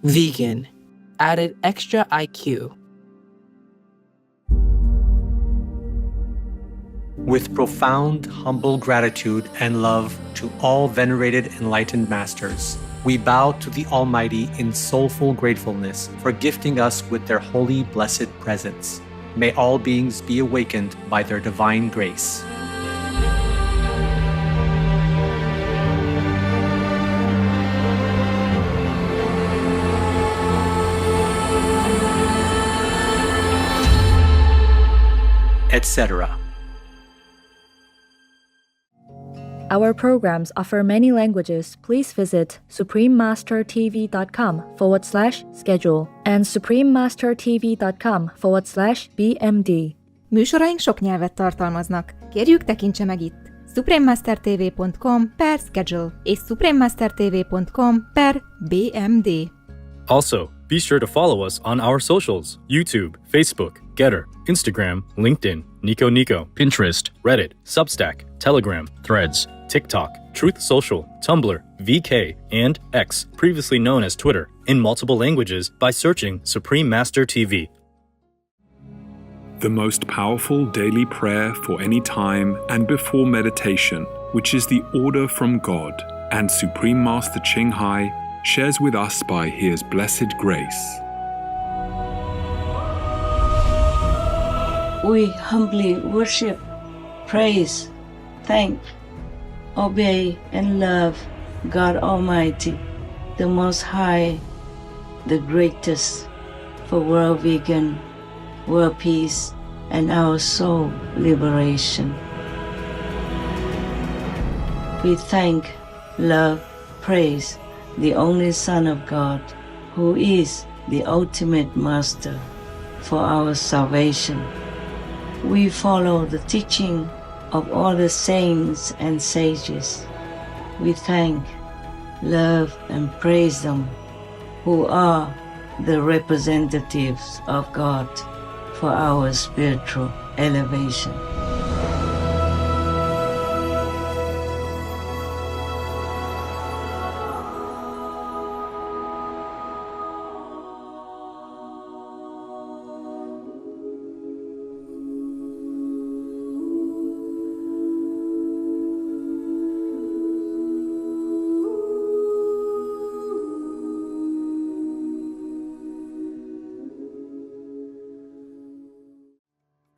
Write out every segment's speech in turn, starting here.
Vegan. Added extra IQ. With profound, humble gratitude and love to all venerated enlightened masters, we bow to the Almighty in soulful gratefulness for gifting us with their holy, blessed presence. May all beings be awakened by their divine grace. Etc. Our programs offer many languages. Please visit suprememastertv.com/schedule and suprememastertv.com/BMD. Műsoraink sok nyelvet tartalmaznak. Kérjük, tekintse meg itt suprememastertv.com/schedule és suprememastertv.com/BMD. Also, be sure to follow us on our socials: YouTube, Facebook, Getter, Instagram, LinkedIn, Nico, Pinterest, Reddit, Substack, Telegram, Threads, TikTok, Truth Social, Tumblr, VK, and X, previously known as Twitter, in multiple languages by searching Supreme Master TV. The most powerful daily prayer for any time and before meditation, which is the order from God, and Supreme Master Ching Hai shares with us by His blessed grace. We humbly worship, praise, thank, obey, and love God Almighty, the Most High, the greatest, for world vegan, world peace, and our soul liberation. We thank, love, praise the only Son of God, who is the ultimate Master for our salvation. We follow the teaching of all the saints and sages. We thank, love, and praise them, who are the representatives of God for our spiritual elevation.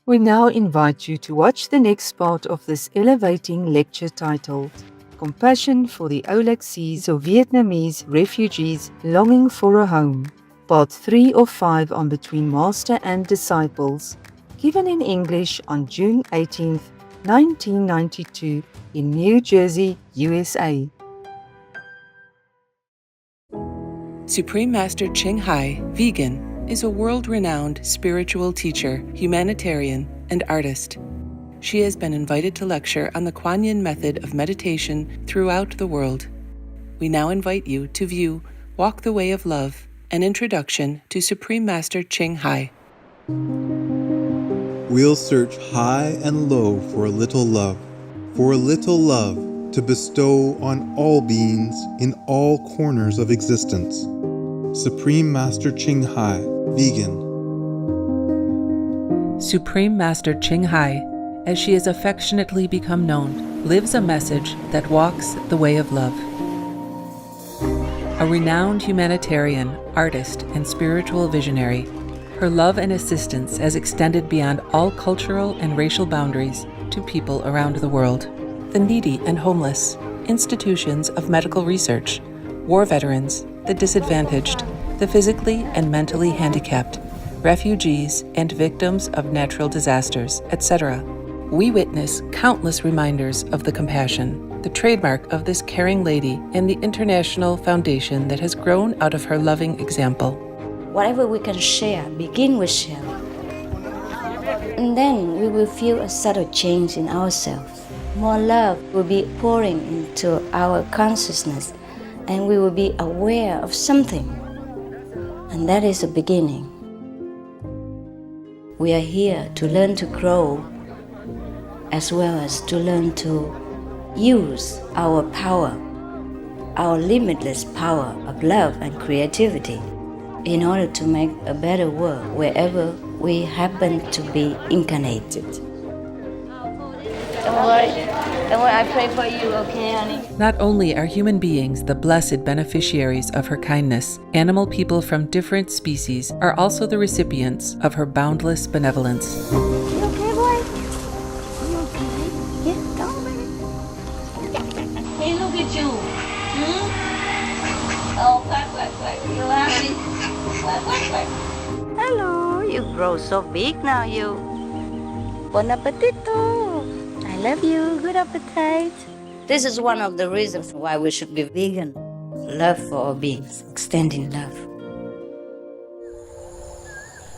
We now invite you to watch the next part of this elevating lecture titled Compassion for the Olaxese or Vietnamese Refugees Longing for a Home, Part 3 of 5 on Between Master and Disciples, given in English on June 18, 1992 in New Jersey, USA. Supreme Master Ching Hai, vegan, is a world-renowned spiritual teacher, humanitarian, and artist. She has been invited to lecture on the Kuan Yin method of meditation throughout the world. We now invite you to view Walk the Way of Love, an introduction to Supreme Master Ching Hai. We'll search high and low for a little love to bestow on all beings in all corners of existence. Supreme Master Ching Hai, vegan. Supreme Master Ching Hai, as she has affectionately become known, lives a message that walks the way of love. A renowned humanitarian, artist, and spiritual visionary, her love and assistance has extended beyond all cultural and racial boundaries to people around the world. The needy and homeless, institutions of medical research, war veterans, the disadvantaged, the physically and mentally handicapped, refugees, and victims of natural disasters, etc. We witness countless reminders of the compassion, the trademark of this caring lady, and the international foundation that has grown out of her loving example. Whatever we can share, begin with share. And then we will feel a subtle change in ourselves. More love will be pouring into our consciousness, and we will be aware of something. And that is a beginning. We are here to learn to grow, as well as to learn to use our power, our limitless power of love and creativity. in order to make a better world wherever we happen to be incarnated. Don't worry, I pray for you, okay, honey? Not only are human beings the blessed beneficiaries of her kindness, animal people from different species are also the recipients of her boundless benevolence. You okay, boy? You okay? Yeah, come on, baby. Hey, look at you. Oh, quack. You happy? Quack. Hello, you grow so big now, you. Bon appetito. I love you. Good appetite. This is one of the reasons why we should be vegan. Love for all beings, extending love.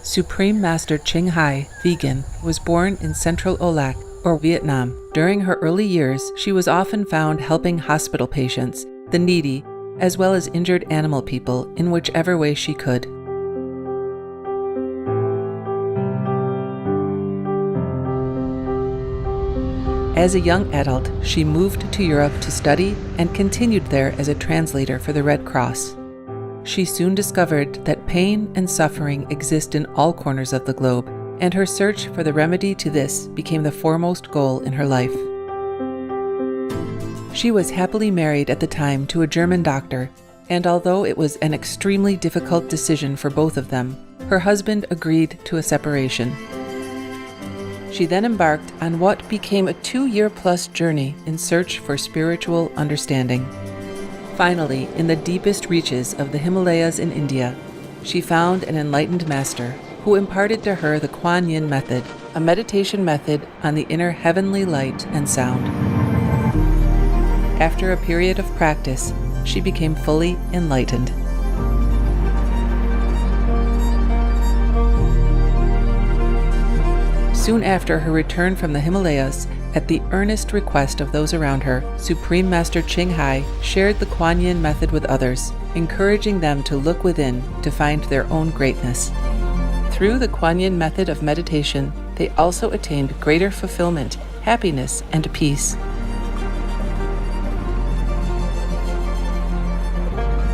Supreme Master Ching Hai, vegan, was born in Central Olac, or Vietnam. During her early years, she was often found helping hospital patients, the needy, as well as injured animal people in whichever way she could. As a young adult, she moved to Europe to study and continued there as a translator for the Red Cross. She soon discovered that pain and suffering exist in all corners of the globe, and her search for the remedy to this became the foremost goal in her life. She was happily married at the time to a German doctor, and although it was an extremely difficult decision for both of them, her husband agreed to a separation. She then embarked on what became a 2-year-plus journey in search for spiritual understanding. Finally, in the deepest reaches of the Himalayas in India, she found an enlightened master who imparted to her the Kuan Yin method, a meditation method on the inner heavenly light and sound. After a period of practice, she became fully enlightened. Soon after her return from the Himalayas, at the earnest request of those around her, Supreme Master Ching Hai shared the Kuan Yin method with others, encouraging them to look within to find their own greatness. Through the Kuan Yin method of meditation, they also attained greater fulfillment, happiness, and peace.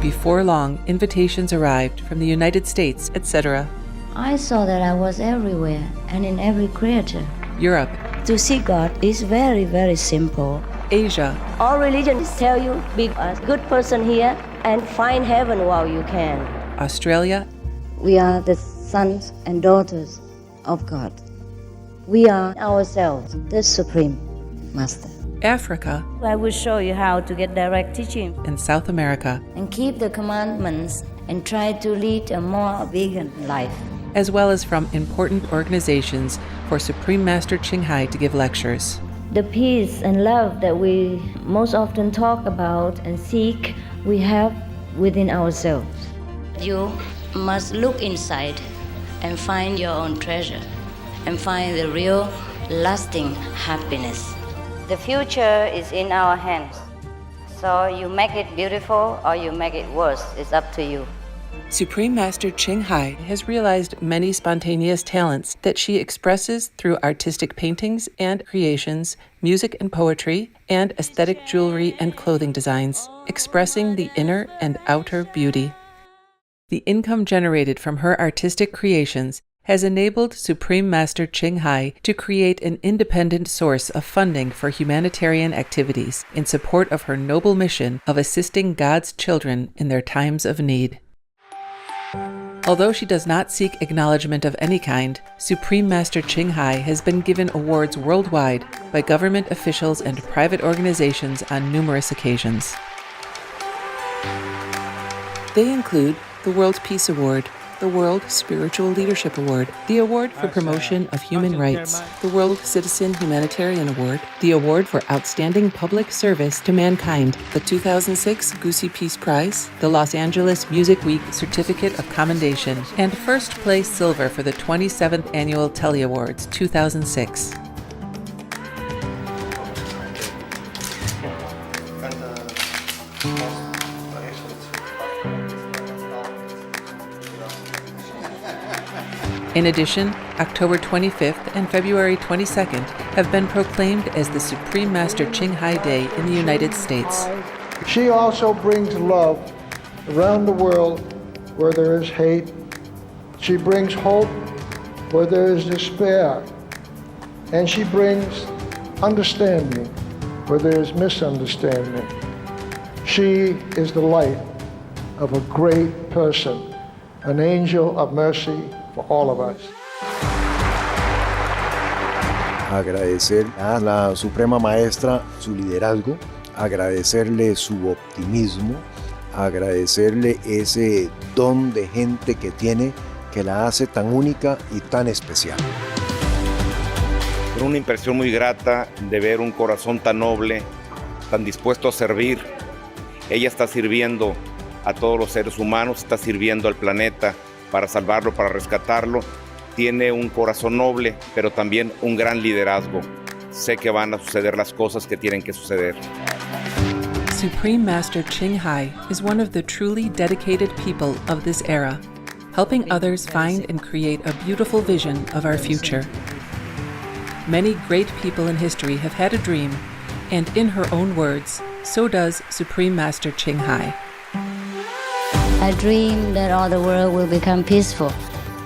Before long, invitations arrived from the United States, etc. I saw that I was everywhere and in every creature. Europe. To see God is very, very simple. Asia. All religions tell you be a good person here and find heaven while you can. Australia. We are the sons and daughters of God. We are ourselves, the Supreme Master. Africa. I will show you how to get direct teaching. And South America. And keep the commandments and try to lead a more vegan life. As well as from important organizations for Supreme Master Ching Hai to give lectures. The peace and love that we most often talk about and seek, we have within ourselves. You must look inside and find your own treasure and find the real lasting happiness. The future is in our hands. So you make it beautiful or you make it worse. It's up to you. Supreme Master Ching Hai has realized many spontaneous talents that she expresses through artistic paintings and creations, music and poetry, and aesthetic jewelry and clothing designs, expressing the inner and outer beauty. The income generated from her artistic creations has enabled Supreme Master Ching Hai to create an independent source of funding for humanitarian activities in support of her noble mission of assisting God's children in their times of need. Although she does not seek acknowledgement of any kind, Supreme Master Ching Hai has been given awards worldwide by government officials and private organizations on numerous occasions. They include the World Peace Award, the World Spiritual Leadership Award, the Award for Promotion of Human Rights, the World Citizen Humanitarian Award, the Award for Outstanding Public Service to Mankind, the 2006 Goosey Peace Prize, the Los Angeles Music Week Certificate of Commendation, and first place silver for the 27th Annual Telly Awards 2006. In addition, October 25th and February 22nd have been proclaimed as the Supreme Master Ching Hai Day in the United States. She also brings love around the world where there is hate. She brings hope where there is despair. And she brings understanding where there is misunderstanding. She is the light of a great person, an angel of mercy for all of us. Agradecer a la Suprema Maestra su liderazgo, agradecerle su optimismo, agradecerle ese don de gente que tiene que la hace tan única y tan especial. Una impresión muy grata de ver un corazón tan noble, tan dispuesto a servir. Ella está sirviendo a todos los seres humanos, está sirviendo al planeta para salvarlo, para rescatarlo. Tiene un corazón noble, pero también un gran liderazgo. Sé que van a suceder las cosas que tienen que suceder. Supreme Master Ching Hai is one of the truly dedicated people of this era, helping others find and create a beautiful vision of our future. Many great people in history have had a dream, and in her own words, so does Supreme Master Ching Hai. I dream that all the world will become peaceful.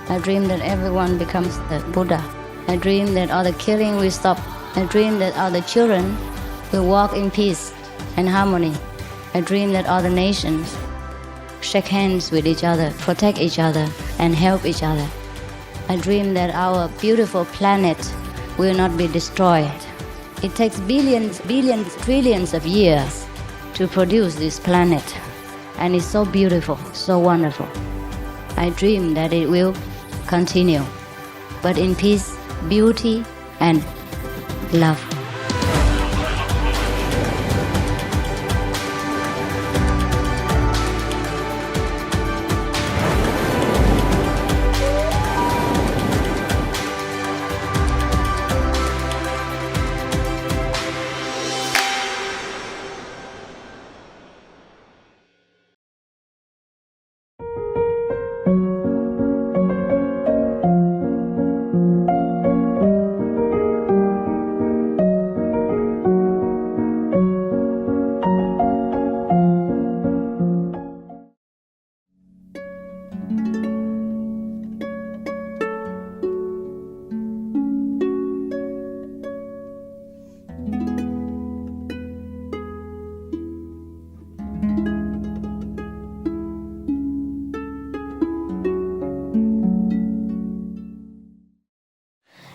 I dream that everyone becomes the Buddha. I dream that all the killing will stop. I dream that all the children will walk in peace and harmony. I dream that all the nations shake hands with each other, protect each other, and help each other. I dream that our beautiful planet will not be destroyed. It takes billions, trillions of years to produce this planet, and it's so beautiful, so wonderful. I dream that it will continue, but in peace, beauty, and love.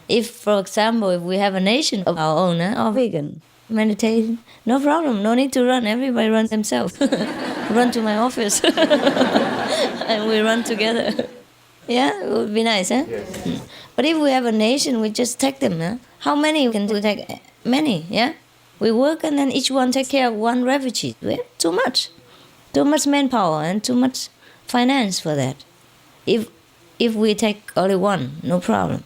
If, for example, if we have a nation of our own, or vegan, meditation, no problem, no need to run, everybody runs themselves. Run to my office, and we run together. Yeah, it would be nice, huh? Yes. But if we have a nation, we just take them, huh? How many can we take? Many, yeah? We work and then each one take care of one refugee. Too much manpower and too much finance for that. If we take only one, no problem.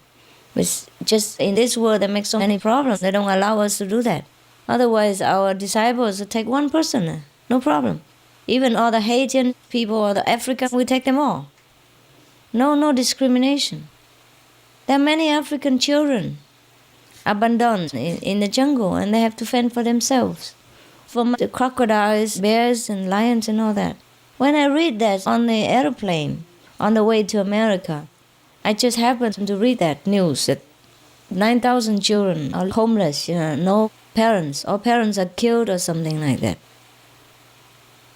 But just in this world, that makes so many problems. They don't allow us to do that. Otherwise, our disciples would take one person, no problem. Even all the Haitian people or the African, we take them all. No discrimination. There are many African children abandoned in the jungle, and they have to fend for themselves. From the crocodiles, bears, and lions and all that. When I read that on the airplane, on the way to America, I just happened to read that news that 9,000 children are homeless, no parents, or parents are killed or something like that.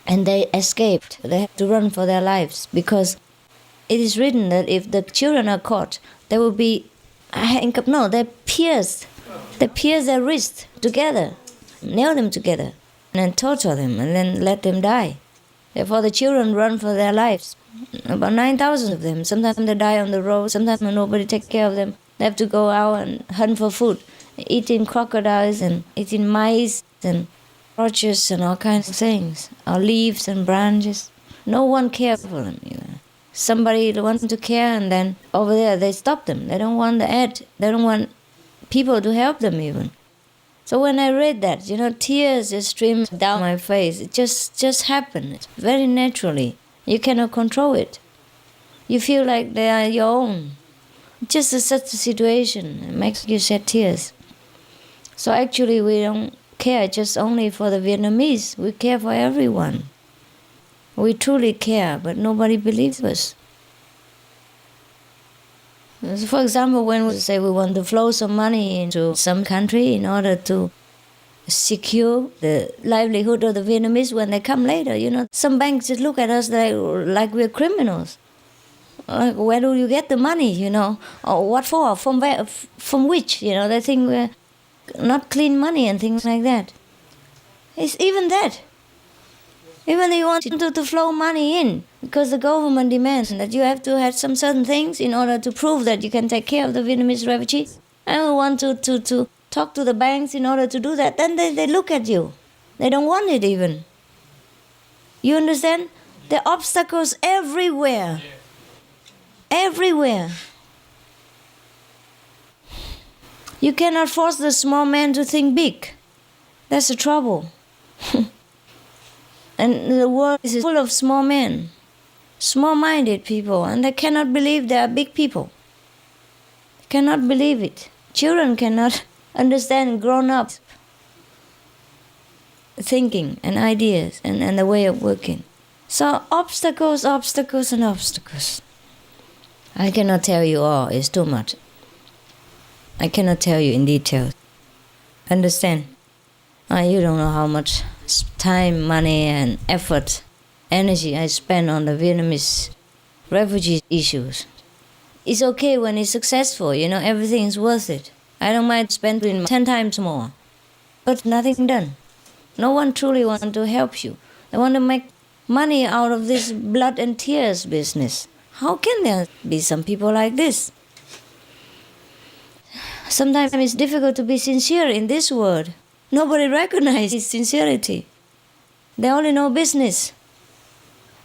And they escaped. They have to run for their lives because it is written that if the children are caught, they will be handcuffed. No, they pierce their wrists together, nail them together, and then torture them, and then let them die. Therefore, the children run for their lives. About 9,000 of them. Sometimes they die on the road. Sometimes nobody takes care of them. They have to go out and hunt for food, eating crocodiles and eating mice and roaches and all kinds of things, or leaves and branches. No one cares for them. Somebody wants to care, and then over there they stop them. They don't want the aid. They don't want people to help them even. So when I read that, tears just streamed down my face. It just happened very naturally. You cannot control it. You feel like they are your own. Just such a situation it makes you shed tears. So actually we don't care just only for the Vietnamese. We care for everyone. We truly care, but nobody believes us. So for example, when we say we want to flow some money into some country in order to secure the livelihood of the Vietnamese when they come later, some banks just look at us like we're criminals. Like, where do you get the money, Or what for? From where? From which? They think we're not clean money and things like that. It's even that. Even they want to flow money in, because the government demands that you have to have some certain things in order to prove that you can take care of the Vietnamese refugees. And we want to talk to the banks in order to do that. Then they look at you. They don't want it even. You understand? There are obstacles everywhere. Everywhere. You cannot force the small man to think big. That's the trouble. And the world is full of small men, small-minded people, and they cannot believe they are big people. They cannot believe it. Children cannot understand grown-up thinking and ideas and the way of working. So obstacles, obstacles, and obstacles. I cannot tell you all, it's too much. I cannot tell you in detail. Understand? You don't know how much time, money, and effort, energy I spend on the Vietnamese refugee issues. It's okay when it's successful, everything is worth it. I don't mind spending 10 times more. But nothing done. No one truly wants to help you. They want to make money out of this blood and tears business. How can there be some people like this? Sometimes it's difficult to be sincere in this world. Nobody recognizes sincerity. They only know business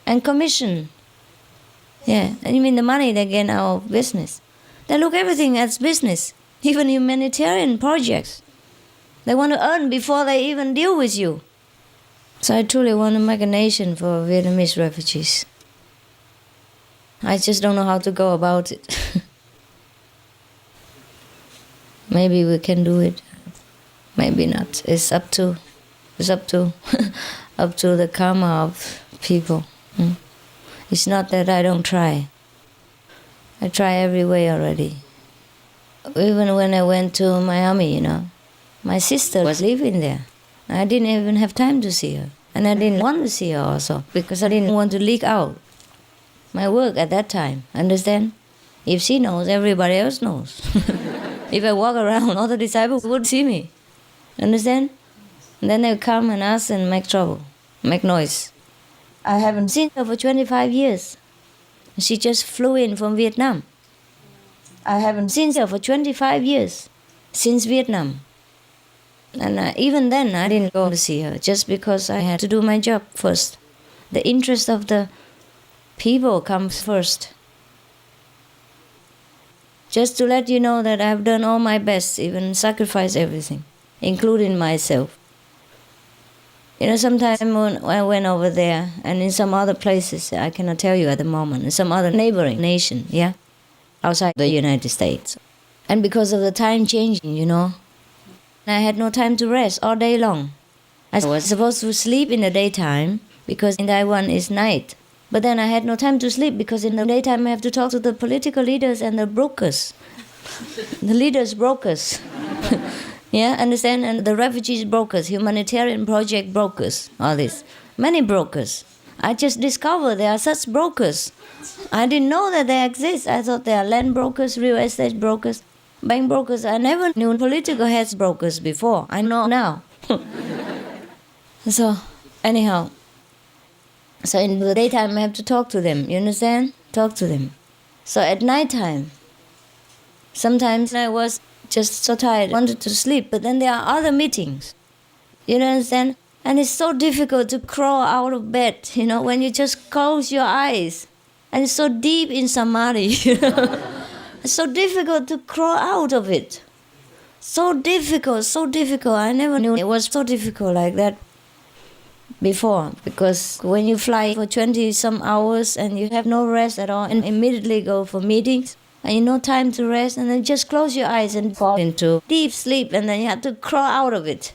and commission. Yeah, and you mean the money they get out of business. They look everything as business, even humanitarian projects. They want to earn before they even deal with you. So I truly want to make a nation for Vietnamese refugees. I just don't know how to go about it. Maybe we can do it. Maybe not. It's up to up to the karma of people. It's not that I don't try. I try every way already. Even when I went to Miami, my sister was living there. I didn't even have time to see her. And I didn't want to see her also, because I didn't want to leak out my work at that time. Understand? If she knows, everybody else knows. If I walk around, all the disciples would see me. Understand? And then they would come and ask and make trouble, make noise. I haven't seen her for 25 years. She just flew in from Vietnam. I haven't seen her for 25 years, since Vietnam. And even then, I didn't go to see her, just because I had to do my job first. The interest of the people comes first. Just to let you know that I've done all my best, even sacrificed everything, including myself. Sometimes when I went over there, and in some other places, I cannot tell you at the moment, in some other neighboring nation, outside the United States. And because of the time changing, I had no time to rest all day long. I was supposed to sleep in the daytime, because in Taiwan it's night. But then I had no time to sleep, because in the daytime I have to talk to the political leaders and the brokers. The leaders brokers. Understand? And the refugees brokers, humanitarian project brokers, all this. Many brokers. I just discovered there are such brokers. I didn't know that they exist. I thought they are land brokers, real estate brokers, bank brokers. I never knew political heads brokers before. I know now. So, anyhow. So in the daytime I have to talk to them. You understand? Talk to them. So at nighttime, sometimes I was just so tired, wanted to sleep, but then there are other meetings. You understand? And it's so difficult to crawl out of bed, when you just close your eyes. And it's so deep in samadhi, It's so difficult to crawl out of it. So difficult. I never knew it was so difficult like that before. Because when you fly for 20-some hours and you have no rest at all and immediately go for meetings, and you no time to rest, and then just close your eyes and fall into deep sleep, and then you have to crawl out of it.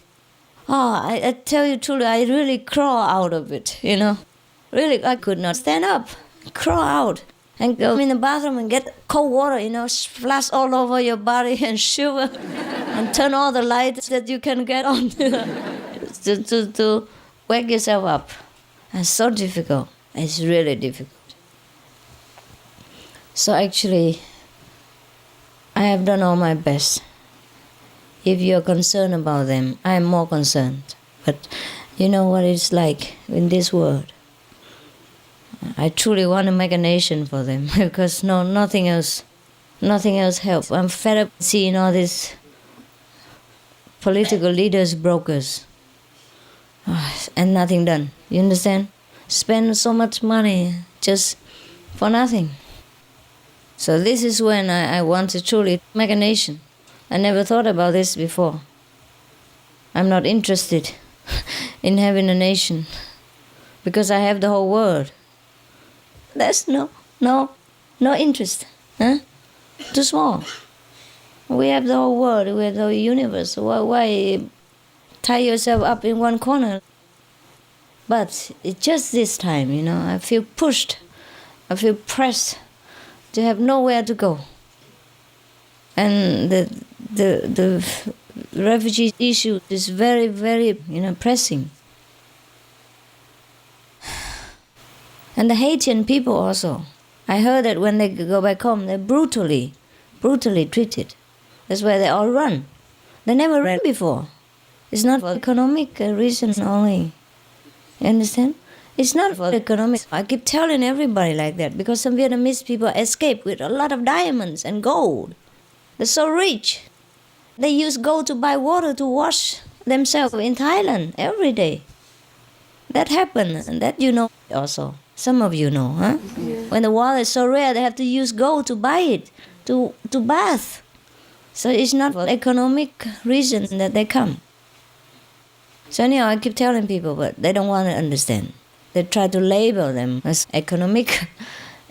I tell you truly, I really crawl out of it, Really, I could not stand up, crawl out, and go in the bathroom and get cold water, splash all over your body and shiver, and turn all the lights that you can get on to wake yourself up. It's so difficult. It's really difficult. So actually, I have done all my best. If you're concerned about them, I am more concerned. But you know what it's like in this world. I truly want to make a nation for them because nothing else helps. I'm fed up seeing all these political leaders, brokers, and nothing done. You understand? Spend so much money just for nothing. So this is when I want to truly make a nation. I never thought about this before. I'm not interested in having a nation because I have the whole world. There's no interest. Huh? Too small. We have the whole world, we have the whole universe. Why tie yourself up in one corner? But it's just this time, I feel pushed. I feel pressed to have nowhere to go. And the refugee issue is very, very, pressing. And the Haitian people also. I heard that when they go back home, they're brutally treated. That's why they all run. They never ran before. It's not for economic reasons only. You understand? It's not for economics. I keep telling everybody like that because some Vietnamese people escape with a lot of diamonds and gold. They're so rich. They use gold to buy water to wash themselves in Thailand every day. That happened, and that also. Some of you know, huh? Yeah. When the water is so rare, they have to use gold to buy it, to bath. So it's not for economic reasons that they come. So anyhow, I keep telling people, but they don't want to understand. They try to label them as economic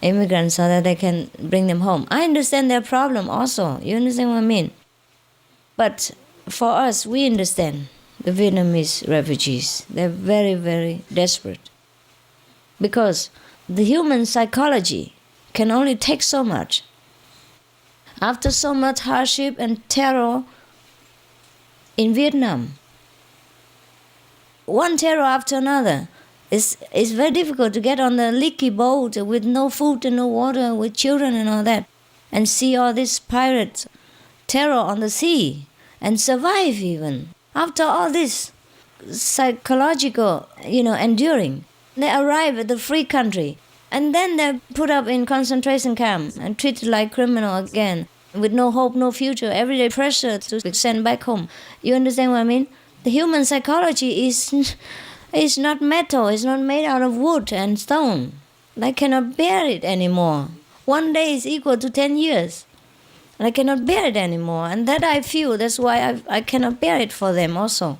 immigrants so that they can bring them home. I understand their problem also. You understand what I mean? But for us, we understand the Vietnamese refugees. They're very, very desperate. Because the human psychology can only take so much. After so much hardship and terror in Vietnam, one terror after another, it's very difficult to get on the leaky boat with no food and no water, with children and all that, and see all this pirate terror on the sea, and survive even. After all this psychological, enduring, they arrive at the free country, and then they're put up in concentration camp and treated like criminal again, with no hope, no future, everyday pressure to be sent back home. You understand what I mean? The human psychology is not metal, it's not made out of wood and stone. I cannot bear it anymore. One day is equal to 10 years. I cannot bear it anymore, and that I feel, that's why I cannot bear it for them also.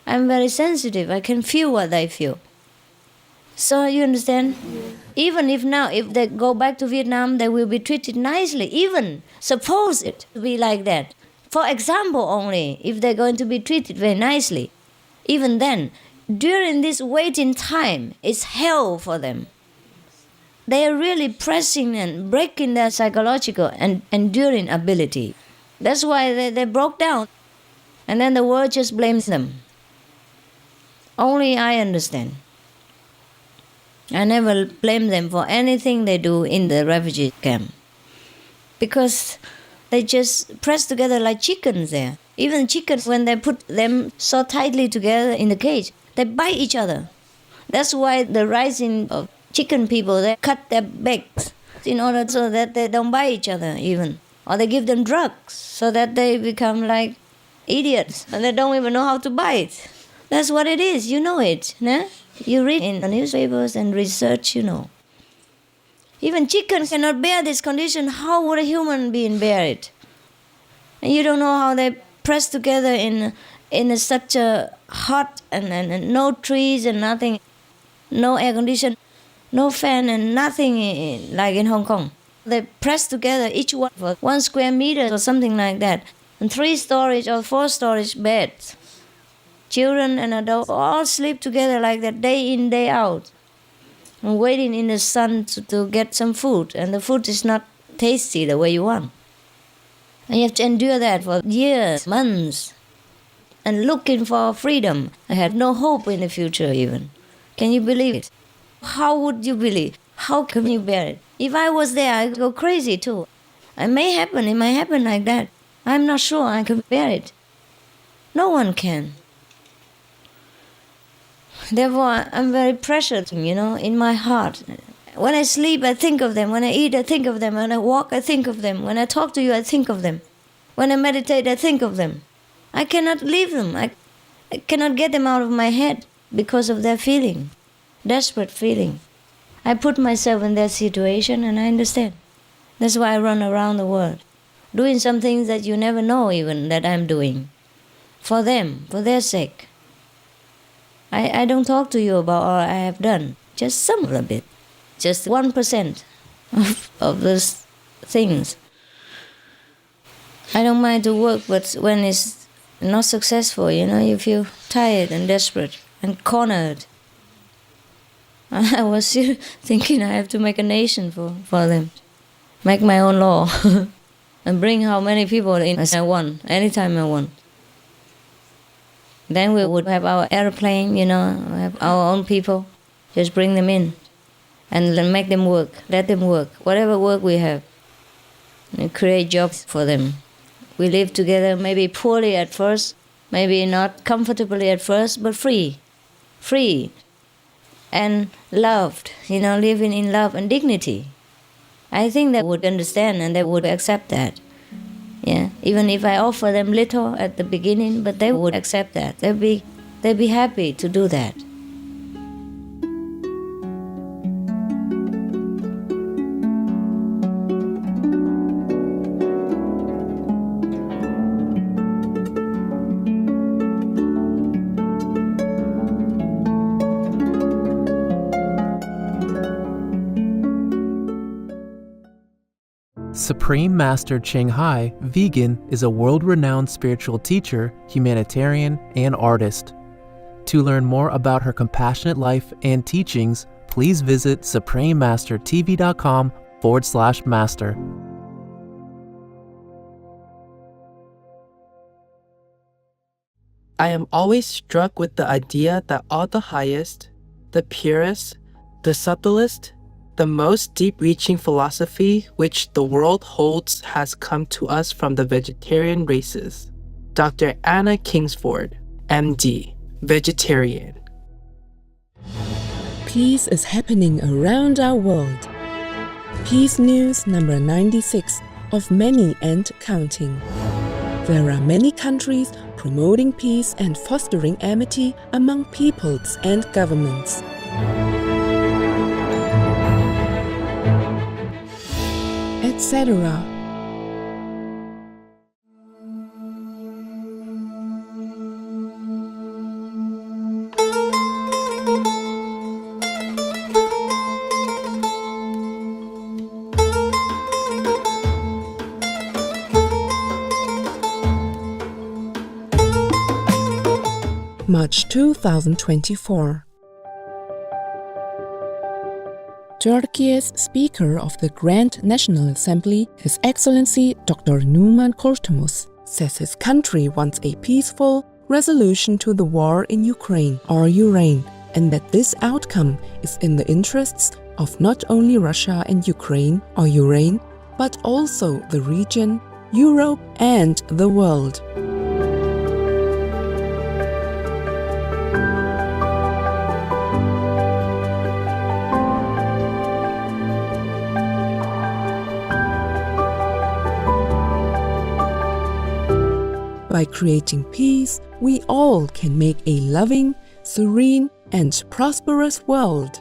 I'm very sensitive, I can feel what they feel. So you understand? Even if they go back to Vietnam, they will be treated nicely. Even suppose it to be like that. For example only, if they're going to be treated very nicely, even then, during this waiting time, it's hell for them. They are really pressing and breaking their psychological and enduring ability. That's why they broke down. And then the world just blames them. Only I understand. I never blame them for anything they do in the refugee camp. Because they just press together like chickens there. Even chickens, when they put them so tightly together in the cage, they bite each other. That's why the rising of chicken people, they cut their backs in order so that they don't bite each other even. Or they give them drugs so that they become like idiots and they don't even know how to bite. That's what it is, you know it, nah? You read in the newspapers and research, Even chickens cannot bear this condition. How would a human being bear it? And you don't know how they press together in such a hot and no trees and nothing, no air condition, no fan and nothing like in Hong Kong. They press together each one for 1 square meter or something like that. And 3 storage or 4 storage beds. Children and adults all sleep together like that day in, day out. waiting in the sun to get some food, and the food is not tasty the way you want. And you have to endure that for years, months, and looking for freedom. I had no hope in the future even. Can you believe it? How would you believe? How can you bear it? If I was there, I'd go crazy too. It might happen like that. I'm not sure I can bear it. No one can. Therefore, I'm very pressured, in my heart. When I sleep, I think of them. When I eat, I think of them. When I walk, I think of them. When I talk to you, I think of them. When I meditate, I think of them. I cannot leave them. I cannot get them out of my head because of their feeling, desperate feeling. I put myself in their situation and I understand. That's why I run around the world, doing some things that you never know even that I'm doing. For them, for their sake. I don't talk to you about all I have done, just some of a bit, just 1% of those things. I don't mind to work, but when it's not successful, you feel tired and desperate and cornered. I was thinking I have to make a nation for them, make my own law, and bring how many people in as I want, anytime I want. Then we would have our airplane, have our own people, just bring them in and then make them work, let them work, whatever work we have, and create jobs for them. We live together, maybe poorly at first, maybe not comfortably at first, but free, and loved, living in love and dignity. I think they would understand and they would accept that. Yeah, even if I offer them little at the beginning, but they would accept that. They'd be happy to do that. Supreme Master Ching Hai, vegan, is a world-renowned spiritual teacher, humanitarian, and artist. To learn more about her compassionate life and teachings, please visit suprememastertv.com/master. I am always struck with the idea that all the highest, the purest, the subtlest, the most deep-reaching philosophy which the world holds has come to us from the vegetarian races. Dr. Anna Kingsford, MD, vegetarian. Peace is happening around our world. Peace News number 96 of many and counting. There are many countries promoting peace and fostering amity among peoples and governments. Etc. March 2024. Turkey's Speaker of the Grand National Assembly, His Excellency Dr. Numan Kurtulmuş, says his country wants a peaceful resolution to the war in Ukraine or Ukraine, and that this outcome is in the interests of not only Russia and Ukraine or Ukraine, but also the region, Europe, and the world. By creating peace, we all can make a loving, serene, and prosperous world.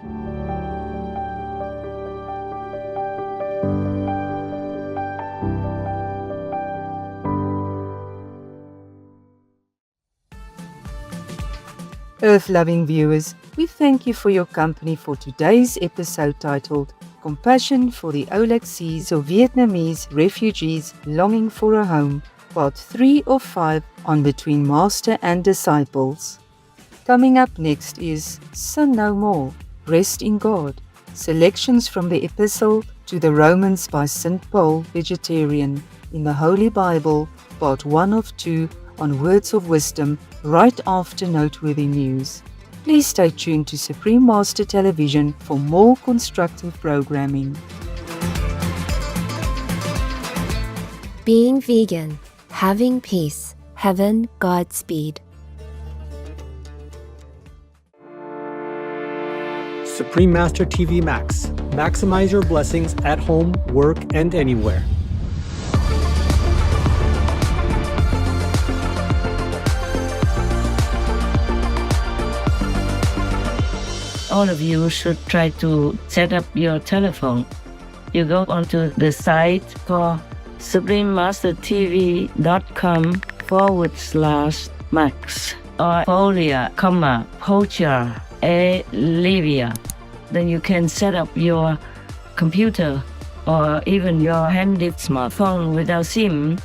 Earth-loving viewers, we thank you for your company for today's episode titled Compassion for the Olaxese or Vietnamese Refugees Longing for a Home, Part 3 of 5 on Between Master and Disciples. Coming up next is Sin No More, Rest in God, selections from the Epistle to the Romans by St. Paul, Vegetarian, in the Holy Bible, Part 1 of 2, on Words of Wisdom, right after Noteworthy News. Please stay tuned to Supreme Master Television for more constructive programming. Being vegan, having peace, heaven, Godspeed. Supreme Master TV Max. Maximize your blessings at home, work, and anywhere. All of you should try to set up your telephone. You go onto the site called suprememastertv.com/max or Folia, Pocha, Livia. Then you can set up your computer or even your handy smartphone without SIM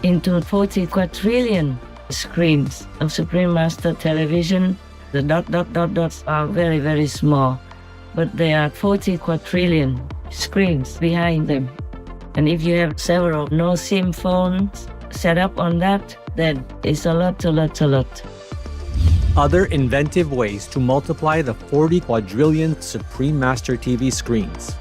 into 40 quadrillion screens of Supreme Master Television. The dots are very, very small, but there are 40 quadrillion screens behind them. And if you have several no-SIM phones set up on that, then it's a lot. Other inventive ways to multiply the 40 quadrillion Supreme Master TV screens.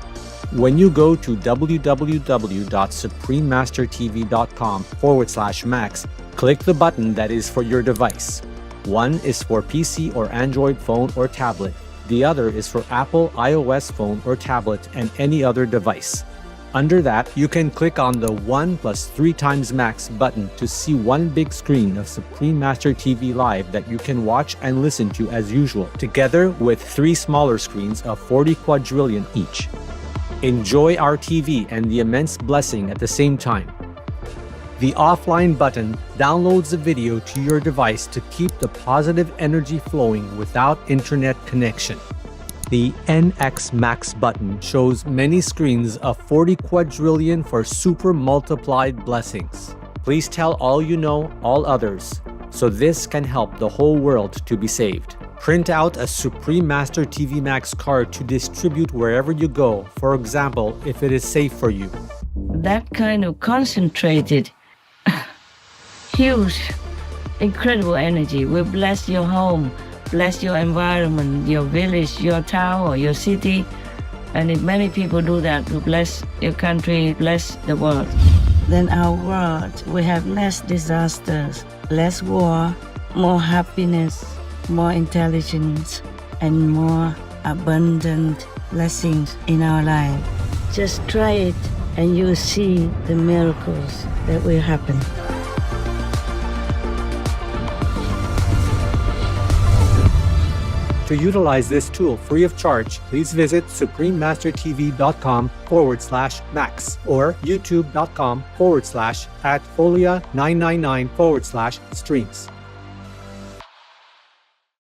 When you go to www.suprememastertv.com/max, click the button that is for your device. One is for PC or Android phone or tablet. The other is for Apple iOS phone or tablet and any other device. Under that, you can click on the 1 + 3 times max button to see one big screen of Supreme Master TV Live that you can watch and listen to as usual, together with 3 smaller screens of 40 quadrillion each. Enjoy our TV and the immense blessing at the same time. The offline button downloads the video to your device to keep the positive energy flowing without internet connection. The NX Max button shows many screens of 40 quadrillion for super multiplied blessings. Please tell all you know, all others, so this can help the whole world to be saved. Print out a Supreme Master TV Max card to distribute wherever you go, for example, if it is safe for you. That kind of concentrated, huge, incredible energy will bless your home, bless your environment, your village, your town, or your city. And if many people do that, to bless your country, bless the world. Then our world will have less disasters, less war, more happiness, more intelligence, and more abundant blessings in our life. Just try it and you'll see the miracles that will happen. To utilize this tool free of charge, please visit suprememastertv.com/max or youtube.com/@folia999/streams.